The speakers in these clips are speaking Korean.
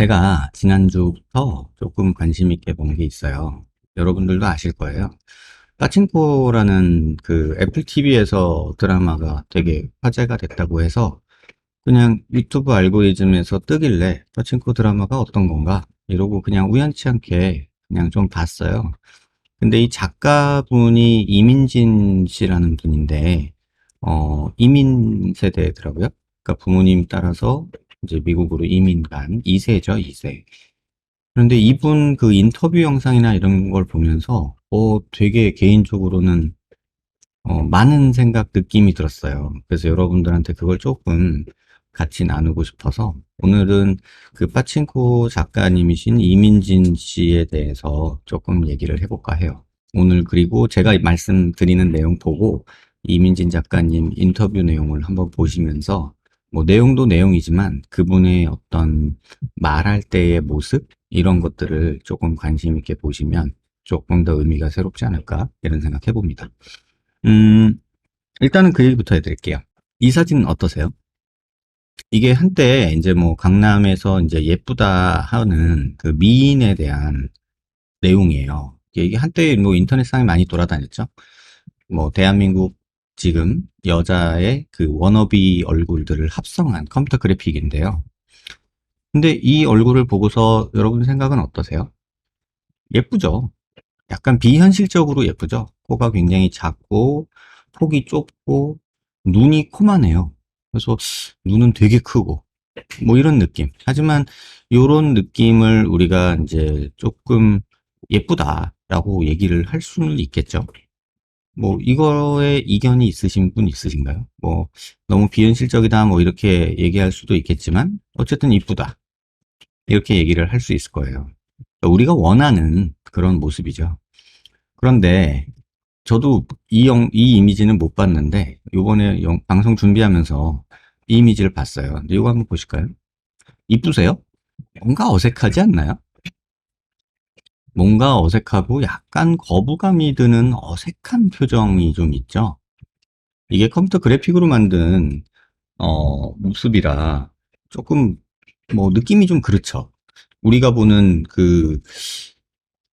제가 지난주부터 조금 관심 있게 본 게 있어요. 여러분들도 아실 거예요. 빠친코라는 그 애플 TV에서 드라마가 되게 화제가 됐다고 해서 그냥 유튜브 알고리즘에서 뜨길래 빠친코 드라마가 어떤 건가 이러고 그냥 우연치 않게 그냥 좀 봤어요. 근데 이 작가분이 이민진 씨라는 분인데, 이민 세대더라고요. 그러니까 부모님 따라서 이제 미국으로 이민 간 2세죠, 2세. 그런데 이분 그 인터뷰 영상이나 이런 걸 보면서, 되게 개인적으로는, 많은 생각, 느낌이 들었어요. 그래서 여러분들한테 그걸 조금 같이 나누고 싶어서, 오늘은 그 빠친코 작가님이신 이민진 씨에 대해서 조금 얘기를 해볼까 해요. 오늘 그리고 제가 말씀드리는 내용 보고 이민진 작가님 인터뷰 내용을 한번 보시면서 뭐 내용도 내용이지만 그분의 어떤 말할 때의 모습 이런 것들을 조금 관심 있게 보시면 조금 더 의미가 새롭지 않을까 이런 생각 해봅니다. 음, 일단은 그 얘기부터 해드릴게요. 이 사진 어떠세요? 이게 한때 이제 뭐 강남에서 이제 예쁘다 하는 그 미인에 대한 내용이에요. 이게 한때 뭐 인터넷상에 많이 돌아다녔죠. 뭐 대한민국 지금 여자의 그 워너비 얼굴들을 합성한 컴퓨터 그래픽인데요. 근데 이 얼굴을 보고서 여러분 생각은 어떠세요? 예쁘죠? 약간 비현실적으로 예쁘죠? 코가 굉장히 작고 폭이 좁고 눈이 코만해요. 그래서 눈은 되게 크고 뭐 이런 느낌. 하지만 이런 느낌을 우리가 이제 조금 예쁘다라고 얘기를 할 수는 있겠죠. 뭐 이거에 이견이 있으신 분 있으신가요? 뭐 너무 비현실적이다 뭐 이렇게 얘기할 수도 있겠지만 어쨌든 이쁘다 이렇게 얘기를 할 수 있을 거예요. 그러니까 우리가 원하는 그런 모습이죠. 그런데 저도 이 이미지는 못 봤는데 요번에 방송 준비하면서 이 이미지를 봤어요. 근데 이거 한번 보실까요? 이쁘세요? 뭔가 어색하지 않나요? 뭔가 어색하고 약간 거부감이 드는 어색한 표정이 좀 있죠. 이게 컴퓨터 그래픽으로 만든 모습이라 조금 뭐 느낌이 좀 그렇죠. 우리가 보는 그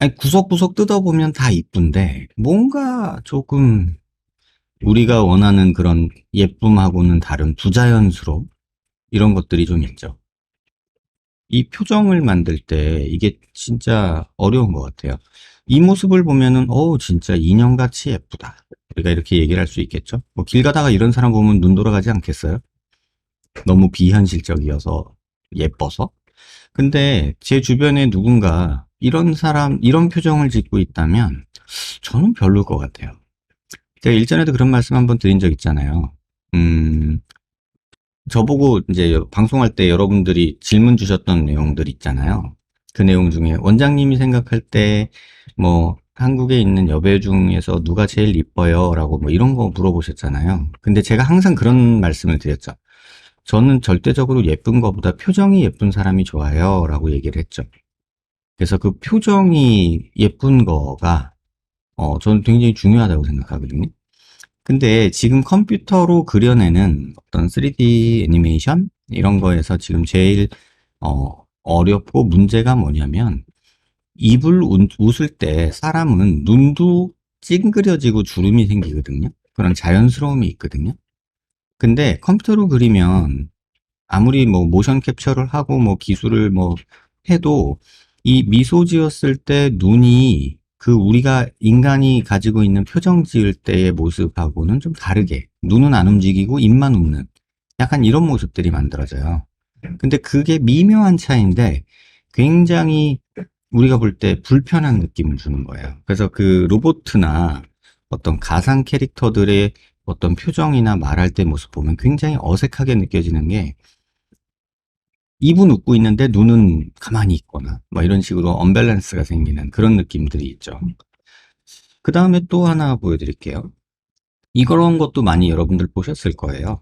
아니 구석구석 뜯어보면 다 이쁜데 뭔가 조금 우리가 원하는 그런 예쁨하고는 다른 부자연스러움 이런 것들이 좀 있죠. 이 표정을 만들 때 이게 진짜 어려운 것 같아요. 이 모습을 보면은 진짜 인형같이 예쁘다. 우리가 이렇게 얘기를 할 수 있겠죠. 뭐 길 가다가 이런 사람 보면 눈 돌아가지 않겠어요? 너무 비현실적이어서 예뻐서. 근데 제 주변에 누군가 이런 사람, 이런 표정을 짓고 있다면 저는 별로일 것 같아요. 제가 일전에도 그런 말씀 한번 드린 적 있잖아요. 음, 저보고 이제 방송할 때 여러분들이 질문 주셨던 내용들 있잖아요. 그 내용 중에 원장님이 생각할 때 뭐 한국에 있는 여배 중에서 누가 제일 이뻐요? 라고 뭐 이런 거 물어보셨잖아요. 근데 제가 항상 그런 말씀을 드렸죠. 저는 절대적으로 예쁜 것보다 표정이 예쁜 사람이 좋아요. 라고 얘기를 했죠. 그래서 그 표정이 예쁜 거가, 저는 굉장히 중요하다고 생각하거든요. 근데 지금 컴퓨터로 그려내는 어떤 3D 애니메이션? 이런 거에서 지금 제일, 어렵고 문제가 뭐냐면, 입을 웃을 때 사람은 눈도 찡그려지고 주름이 생기거든요. 그런 자연스러움이 있거든요. 근데 컴퓨터로 그리면 아무리 뭐 모션 캡처를 하고 뭐 기술을 뭐 해도 이 미소 지었을 때 눈이 그 우리가 인간이 가지고 있는 표정 지을 때의 모습하고는 좀 다르게 눈은 안 움직이고 입만 웃는 약간 이런 모습들이 만들어져요. 근데 그게 미묘한 차이인데 굉장히 우리가 볼 때 불편한 느낌을 주는 거예요. 그래서 그 로보트나 어떤 가상 캐릭터들의 어떤 표정이나 말할 때 모습 보면 굉장히 어색하게 느껴지는 게 입은 웃고 있는데 눈은 가만히 있거나 뭐 이런 식으로 언밸런스가 생기는 그런 느낌들이 있죠. 그 다음에 또 하나 보여드릴게요. 이런 것도 많이 여러분들 보셨을 거예요.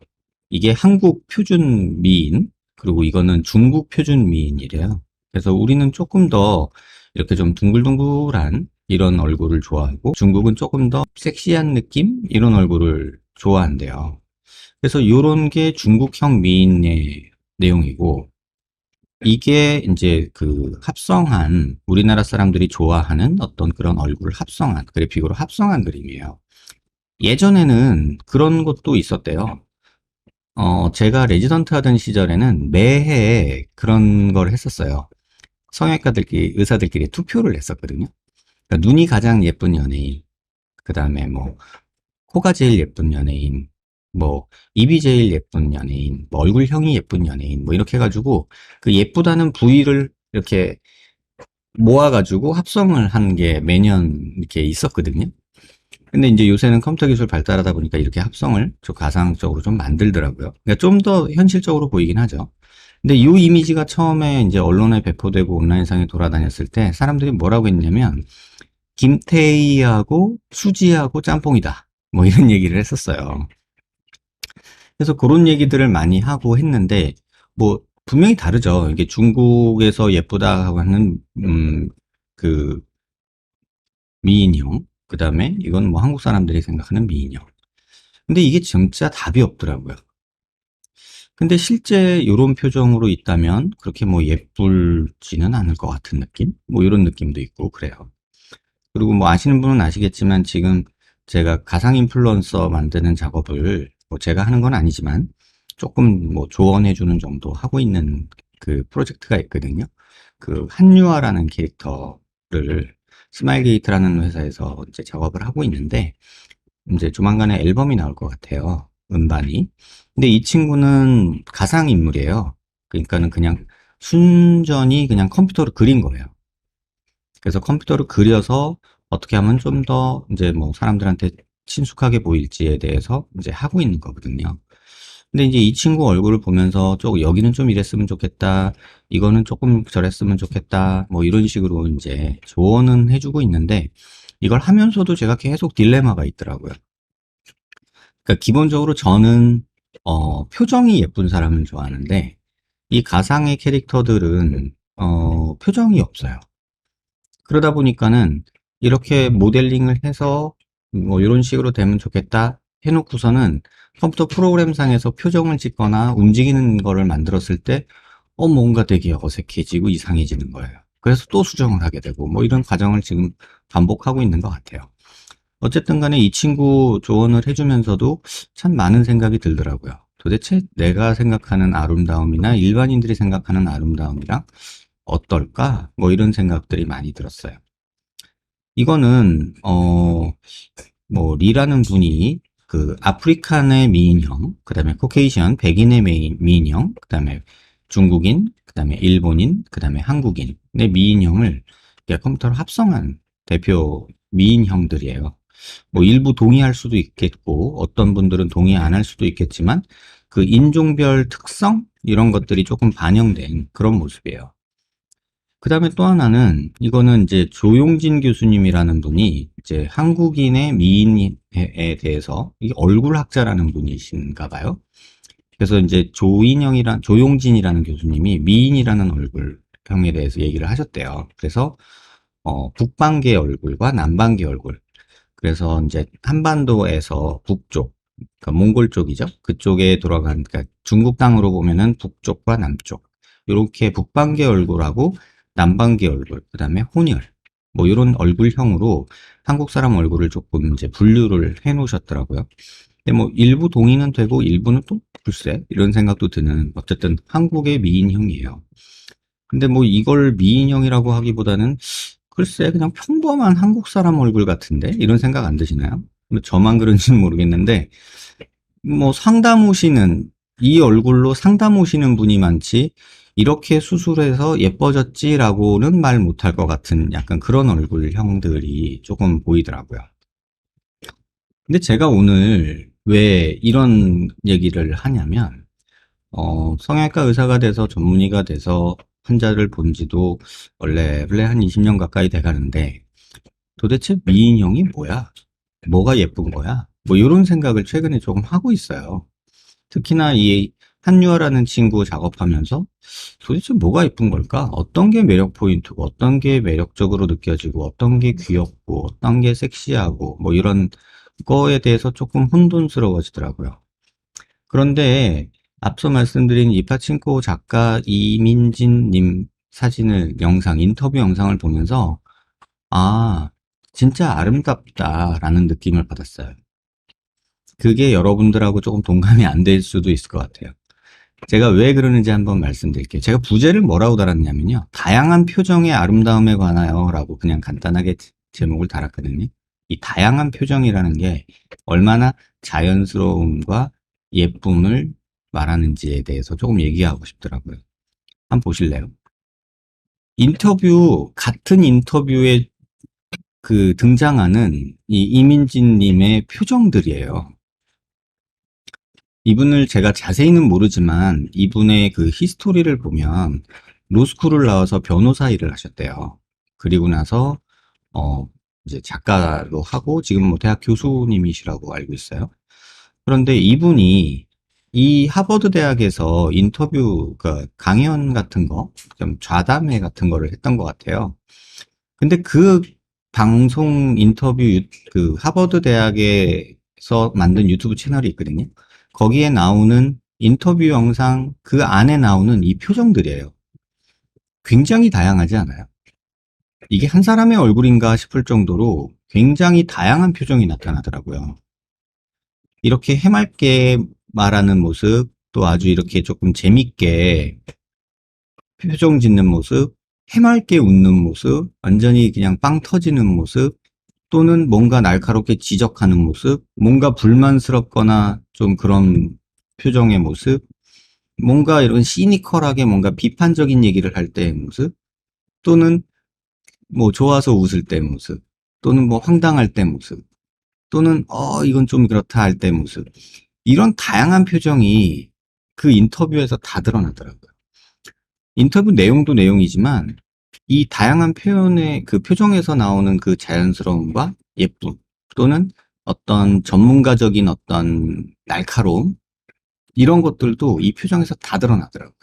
이게 한국 표준 미인, 그리고 이거는 중국 표준 미인이래요. 그래서 우리는 조금 더 이렇게 좀 둥글둥글한 이런 얼굴을 좋아하고 중국은 조금 더 섹시한 느낌? 이런 얼굴을 좋아한대요. 그래서 이런 게 중국형 미인의 내용이고 이게 이제 그 합성한 우리나라 사람들이 좋아하는 어떤 그런 얼굴을 합성한 그래픽으로 합성한 그림이에요. 예전에는 그런 것도 있었대요. 제가 레지던트 하던 시절에는 매해 그런 걸 했었어요. 성형외과들끼리, 의사들끼리 투표를 했었거든요. 그러니까 눈이 가장 예쁜 연예인, 그 다음에 뭐, 코가 제일 예쁜 연예인, 뭐, 입이 제일 예쁜 연예인, 뭐 얼굴형이 예쁜 연예인, 뭐 이렇게 해가지고 그 예쁘다는 부위를 이렇게 모아가지고 합성을 한 게 매년 이렇게 있었거든요. 근데 이제 요새는 컴퓨터 기술 발달하다 보니까 이렇게 합성을 좀 가상적으로 좀 만들더라고요. 그러니까 좀 더 현실적으로 보이긴 하죠. 근데 이 이미지가 처음에 이제 언론에 배포되고 온라인상에 돌아다녔을 때 사람들이 뭐라고 했냐면 김태희하고 수지하고 짬뽕이다. 뭐 이런 얘기를 했었어요. 그래서 그런 얘기들을 많이 하고 했는데 뭐 분명히 다르죠. 이게 중국에서 예쁘다 하는 그 미인형, 그 다음에 이건 뭐 한국 사람들이 생각하는 미인형. 근데 이게 진짜 답이 없더라고요. 근데 실제 이런 표정으로 있다면 그렇게 뭐 예쁠지는 않을 것 같은 느낌? 뭐 이런 느낌도 있고 그래요. 그리고 뭐 아시는 분은 아시겠지만 지금 제가 가상 인플루언서 만드는 작업을 뭐 제가 하는 건 아니지만 조금 뭐 조언해 주는 정도 하고 있는 그 프로젝트가 있거든요. 그 한유아라는 캐릭터를 스마일게이트라는 회사에서 이제 작업을 하고 있는데 이제 조만간에 앨범이 나올 것 같아요. 음반이. 근데 이 친구는 가상 인물이에요. 그러니까는 그냥 순전히 그냥 컴퓨터로 그린 거예요. 그래서 컴퓨터로 그려서 어떻게 하면 좀 더 이제 뭐 사람들한테 친숙하게 보일지에 대해서 이제 하고 있는 거거든요. 근데 이제 이 친구 얼굴을 보면서 좀 여기는 좀 이랬으면 좋겠다. 이거는 조금 저랬으면 좋겠다. 뭐 이런 식으로 이제 조언은 해주고 있는데 이걸 하면서도 제가 계속 딜레마가 있더라고요. 그러니까 기본적으로 저는 표정이 예쁜 사람을 좋아하는데 이 가상의 캐릭터들은 표정이 없어요. 그러다 보니까는 이렇게 모델링을 해서 뭐 이런 식으로 되면 좋겠다 해놓고서는 컴퓨터 프로그램상에서 표정을 짓거나 움직이는 거를 만들었을 때 뭔가 되게 어색해지고 이상해지는 거예요. 그래서 또 수정을 하게 되고 뭐 이런 과정을 지금 반복하고 있는 것 같아요. 어쨌든 간에 이 친구 조언을 해주면서도 참 많은 생각이 들더라고요. 도대체 내가 생각하는 아름다움이나 일반인들이 생각하는 아름다움이랑 어떨까? 뭐 이런 생각들이 많이 들었어요. 이거는 뭐 리라는 분이 그 아프리칸의 미인형, 그다음에 코케이션 백인의 미인형, 그다음에 중국인, 그다음에 일본인, 그다음에 한국인의 미인형을 컴퓨터로 합성한 대표 미인형들이에요. 뭐 일부 동의할 수도 있겠고 어떤 분들은 동의 안 할 수도 있겠지만 그 인종별 특성 이런 것들이 조금 반영된 그런 모습이에요. 그 다음에 또 하나는 이거는 이제 조용진 교수님이라는 분이 이제 한국인의 미인에 대해서 이게 얼굴학자라는 분이신가 봐요. 그래서 이제 조용진이라는 교수님이 미인이라는 얼굴형에 대해서 얘기를 하셨대요. 그래서 북방계 얼굴과 남방계 얼굴. 그래서 이제 한반도에서 북쪽, 그러니까 몽골 쪽이죠. 그쪽에 돌아간, 그러니까 중국 땅으로 보면은 북쪽과 남쪽. 이렇게 북방계 얼굴하고 남방계 얼굴, 그 다음에 혼혈. 뭐 이런 얼굴형으로 한국 사람 얼굴을 조금 이제 분류를 해 놓으셨더라고요. 근데 뭐 일부 동의는 되고 일부는 또 글쎄 이런 생각도 드는 어쨌든 한국의 미인형이에요. 근데 뭐 이걸 미인형이라고 하기보다는 글쎄 그냥 평범한 한국 사람 얼굴 같은데 이런 생각 안 드시나요? 뭐 저만 그런지는 모르겠는데 뭐 상담 오시는 이 얼굴로 상담 오시는 분이 많지 이렇게 수술해서 예뻐졌지라고는 말 못할 것 같은 약간 그런 얼굴형들이 조금 보이더라고요. 근데 제가 오늘 왜 이런 얘기를 하냐면 성형외과 의사가 돼서 전문의가 돼서 환자를 본 지도 원래 한 20년 가까이 돼 가는데 도대체 미인형이 뭐야? 뭐가 예쁜 거야? 뭐 이런 생각을 최근에 조금 하고 있어요. 특히나 이 한유아라는 친구 작업하면서 도대체 뭐가 예쁜 걸까? 어떤 게 매력 포인트고, 어떤 게 매력적으로 느껴지고, 어떤 게 귀엽고, 어떤 게 섹시하고, 뭐 이런 거에 대해서 조금 혼돈스러워지더라고요. 그런데 앞서 말씀드린 이파친코 작가 이민진님 영상, 인터뷰 영상을 보면서, 아, 진짜 아름답다라는 느낌을 받았어요. 그게 여러분들하고 조금 동감이 안 될 수도 있을 것 같아요. 제가 왜 그러는지 한번 말씀드릴게요. 제가 부제를 뭐라고 달았냐면요. 다양한 표정의 아름다움에 관하여 라고 그냥 간단하게 제목을 달았거든요. 이 다양한 표정이라는 게 얼마나 자연스러움과 예쁨을 말하는지에 대해서 조금 얘기하고 싶더라고요. 한번 보실래요? 같은 인터뷰에 그 등장하는 이 이민진 님의 표정들이에요. 이분을 제가 자세히는 모르지만 이분의 그 히스토리를 보면 로스쿨을 나와서 변호사 일을 하셨대요. 그리고 나서 어 이제 작가로 하고 지금 뭐 대학 교수님이시라고 알고 있어요. 그런데 이분이 이 하버드 대학에서 인터뷰, 그 강연 같은 거, 좀 좌담회 같은 거를 했던 것 같아요. 근데 그 방송 인터뷰 그 하버드 대학에서 만든 유튜브 채널이 있거든요. 거기에 나오는 인터뷰 영상 그 안에 나오는 이 표정들이에요. 굉장히 다양하지 않아요? 이게 한 사람의 얼굴인가 싶을 정도로 굉장히 다양한 표정이 나타나더라고요. 이렇게 해맑게 말하는 모습, 또 아주 이렇게 조금 재밌게 표정 짓는 모습, 해맑게 웃는 모습, 완전히 그냥 빵 터지는 모습, 또는 뭔가 날카롭게 지적하는 모습, 뭔가 불만스럽거나 좀 그런 표정의 모습, 뭔가 이런 시니컬하게 뭔가 비판적인 얘기를 할 때의 모습, 또는 뭐 좋아서 웃을 때 모습, 또는 뭐 황당할 때 모습, 또는 이건 좀 그렇다 할 때 모습. 이런 다양한 표정이 그 인터뷰에서 다 드러나더라고요. 인터뷰 내용도 내용이지만 이 다양한 표현의 그 표정에서 나오는 그 자연스러움과 예쁨, 또는 어떤 전문가적인 어떤 날카로움, 이런 것들도 이 표정에서 다 드러나더라고요.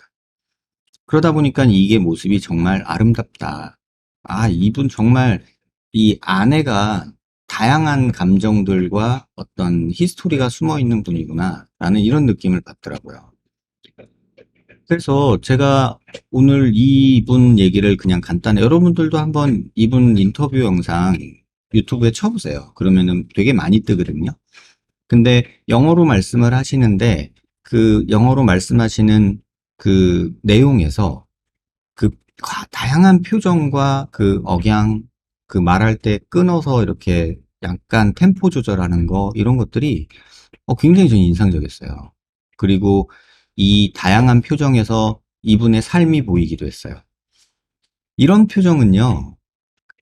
그러다 보니까 이게 모습이 정말 아름답다. 아, 이분 정말 이 안에가 다양한 감정들과 어떤 히스토리가 숨어 있는 분이구나 라는 이런 느낌을 받더라고요. 그래서 제가 오늘 이분 얘기를 그냥 간단히, 여러분들도 한번 이분 인터뷰 영상 유튜브에 쳐보세요. 그러면은 되게 많이 뜨거든요. 근데 영어로 말씀을 하시는데 그 영어로 말씀하시는 그 내용에서 그 다양한 표정과 그 억양, 그 말할 때 끊어서 이렇게 약간 템포 조절하는 거, 이런 것들이 굉장히 저는 인상적이었어요. 그리고 이 다양한 표정에서 이분의 삶이 보이기도 했어요. 이런 표정은요,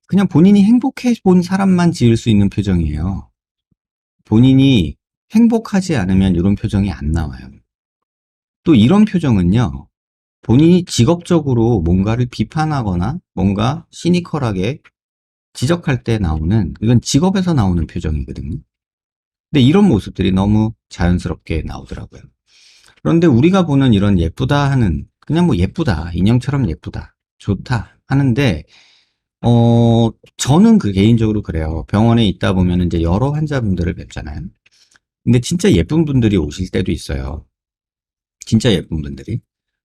그냥 본인이 행복해 본 사람만 지을 수 있는 표정이에요. 본인이 행복하지 않으면 이런 표정이 안 나와요. 또 이런 표정은요, 본인이 직업적으로 뭔가를 비판하거나 뭔가 시니컬하게 지적할 때 나오는, 이건 직업에서 나오는 표정이거든요. 근데 이런 모습들이 너무 자연스럽게 나오더라고요. 그런데 우리가 보는 이런 예쁘다 하는, 그냥 뭐 예쁘다, 인형처럼 예쁘다, 좋다 하는데, 저는 그 개인적으로 그래요. 병원에 있다 보면 이제 여러 환자분들을 뵙잖아요. 근데 진짜 예쁜 분들이 오실 때도 있어요. 진짜 예쁜 분들이.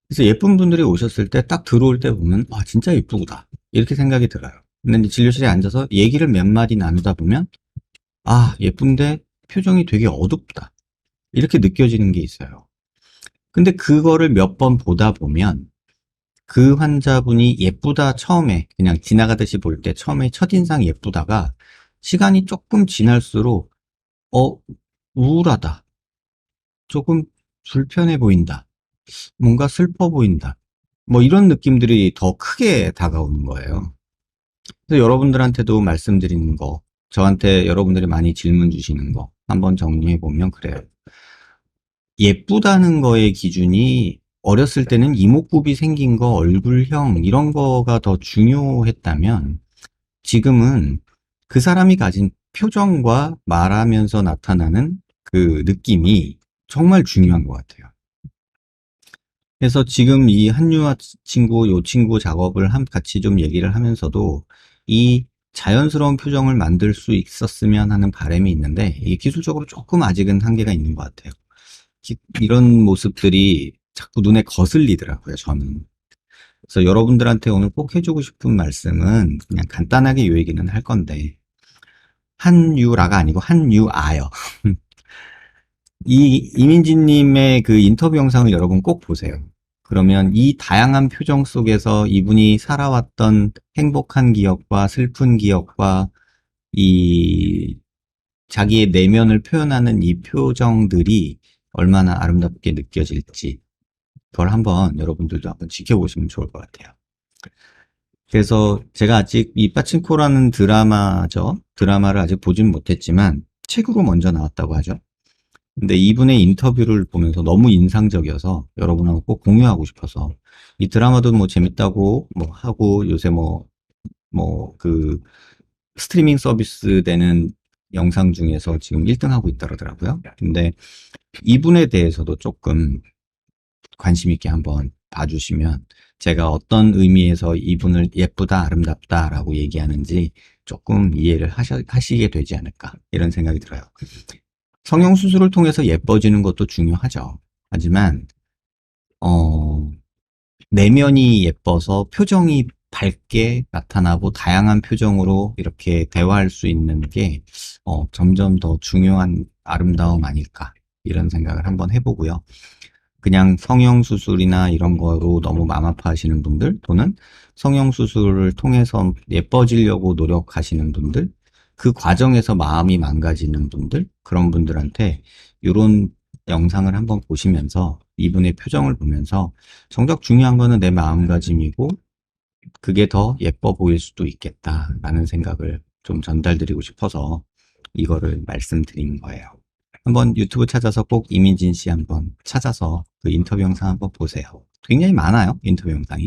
그래서 예쁜 분들이 오셨을 때 딱 들어올 때 보면, 와, 진짜 예쁘구나. 이렇게 생각이 들어요. 근데 이제 진료실에 앉아서 얘기를 몇 마디 나누다 보면, 아, 예쁜데 표정이 되게 어둡다. 이렇게 느껴지는 게 있어요. 근데 그거를 몇 번 보다 보면 그 환자분이 예쁘다 처음에 그냥 지나가듯이 볼 때 처음에 첫인상 예쁘다가 시간이 조금 지날수록 어, 우울하다. 조금 불편해 보인다. 뭔가 슬퍼 보인다. 뭐 이런 느낌들이 더 크게 다가오는 거예요. 그래서 여러분들한테도 말씀드리는 거, 저한테 여러분들이 많이 질문 주시는 거 한번 정리해 보면 그래요. 예쁘다는 거의 기준이 어렸을 때는 이목구비 생긴 거, 얼굴형 이런 거가 더 중요했다면 지금은 그 사람이 가진 표정과 말하면서 나타나는 그 느낌이 정말 중요한 것 같아요. 그래서 지금 이 한유아 친구, 요 친구 작업을 같이 좀 얘기를 하면서도 이 자연스러운 표정을 만들 수 있었으면 하는 바람이 있는데 이게 기술적으로 조금 아직은 한계가 있는 것 같아요. 이런 모습들이 자꾸 눈에 거슬리더라고요, 저는. 그래서 여러분들한테 오늘 꼭 해주고 싶은 말씀은 그냥 간단하게 요 얘기는 할 건데, 한유라가 아니고 한유아요. 이 이민지님의 그 인터뷰 영상을 여러분 꼭 보세요. 그러면 이 다양한 표정 속에서 이분이 살아왔던 행복한 기억과 슬픈 기억과 이 자기의 내면을 표현하는 이 표정들이 얼마나 아름답게 느껴질지 그걸 한번 여러분들도 한번 지켜보시면 좋을 것 같아요. 그래서 제가 아직 이 빠친코라는 드라마를 아직 보진 못했지만 책으로 먼저 나왔다고 하죠. 근데 이분의 인터뷰를 보면서 너무 인상적이어서 여러분하고 꼭 공유하고 싶어서 이 드라마도 뭐 재밌다고 뭐 하고 요새 그 스트리밍 서비스 되는 영상 중에서 지금 1등 하고 있더라고요. 근데 이분에 대해서도 조금 관심 있게 한번 봐주시면 제가 어떤 의미에서 이분을 예쁘다, 아름답다라고 얘기하는지 조금 이해를 하시게 되지 않을까 이런 생각이 들어요. 성형수술을 통해서 예뻐지는 것도 중요하죠. 하지만 내면이 예뻐서 표정이 밝게 나타나고 다양한 표정으로 이렇게 대화할 수 있는 게 점점 더 중요한 아름다움 아닐까 이런 생각을 한번 해보고요. 그냥 성형수술이나 이런 거로 너무 맘 아파하시는 분들 또는 성형수술을 통해서 예뻐지려고 노력하시는 분들 그 과정에서 마음이 망가지는 분들 그런 분들한테 이런 영상을 한번 보시면서 이분의 표정을 보면서 정작 중요한 거는 내 마음가짐이고 그게 더 예뻐 보일 수도 있겠다라는 생각을 좀 전달드리고 싶어서 이거를 말씀드린 거예요. 한번 유튜브 찾아서 꼭 이민진 씨 한번 찾아서 그 인터뷰 영상 한번 보세요. 굉장히 많아요, 인터뷰 영상이.